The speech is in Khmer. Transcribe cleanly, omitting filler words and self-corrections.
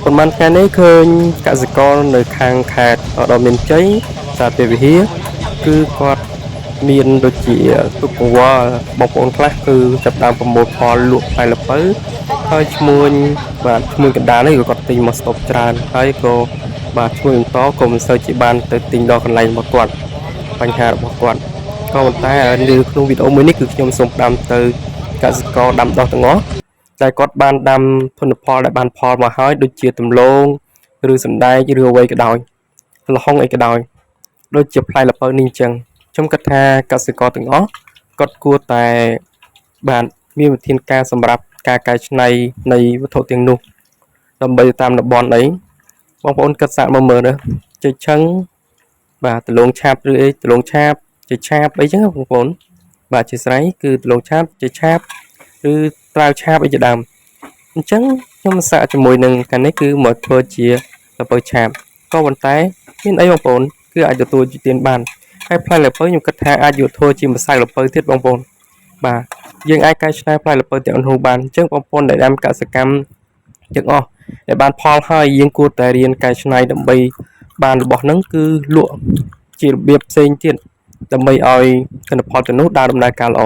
ប៉ុន្មានថ្ងៃនេះឃើញកសិករនៅខាងខេត្តដ៏មានជ័យសាទិវិហារគឺគាត់មានដូចជាទុកកង្វល់បងប្អូនខ្លះគឺចាប់តាមប្រមូលផលលក់ផ្លែល្ពៅហើយឈ្មួញបាទឈ្មួញកណ្ដាលនេះក៏គាត់ទិញមកស្តុបច្រើនហើយក៏បាទឈ្មួញបន្តក៏មិនសូវជាបានទៅទិញដល់កន្លែងរបស់គាត់បញ្ហារបស់គាត់ក៏ប៉ុន្តែនៅក្នុងវីដេអូមួយនេះគឺខ្ញុំសូមផ្ដាំទៅកសិករដាំដុះទាំងអស់តែគាត់បានដាំធនផលដែលបានផលមកហើយដូចជាដំឡូងឬសណ្ដែកឬអ្វីក៏ដោយលហុងអីក៏ដោយដូចជាផ្លែល្ពៅនេះអញ្ចឹងខ្ញុំគិតថាកសិករទាំងអស់គាត់គួរតែបានមានវិធានការសម្រាប់ការកែច្នៃនៃវត្ថុទាំងនោះដើម្បីតាមតំបន់អីបងប្អូនគិតសាកមកមើលទៅចេកឆឹងបាទដលងឆាបឬអីដលងឆាបចេកឆាបអីចឹងបងប្អូនបាទជាស្រ័យគឺដលងឆាបចេកឆាបឬត្រាវឆាបអីជាដើមអញ្ចឹងខ្ញុំសាកជាមួយនឹងកាលនេះគឺមកធ្វើជាល្ពៅឆាបក៏ប៉ុន្តែមានអីបងប្អូនគឺអាចទទួលជាទានបានហើយផ្លែល្ពៅខ្ញុំគិតថាអាចយកធ្វើជាម្សៅល្ពៅទៀតបងប្អូនបាទយើងអាចកែច្នៃផ្លែល្ពៅទាំងនោះបានអញ្ចឹងបងប្អូនដែលដាំកសិកម្មទាំងអស់ដែលបានផលហើយយើងគួរតែរៀនកែច្នៃដើម្បីបានរបស់ហ្នឹងគឺលក់ជារបៀបផ្សេងទៀតដើម្បីឲ្យទិន្នផលទាំងនោះដើរដំណើរការល្អ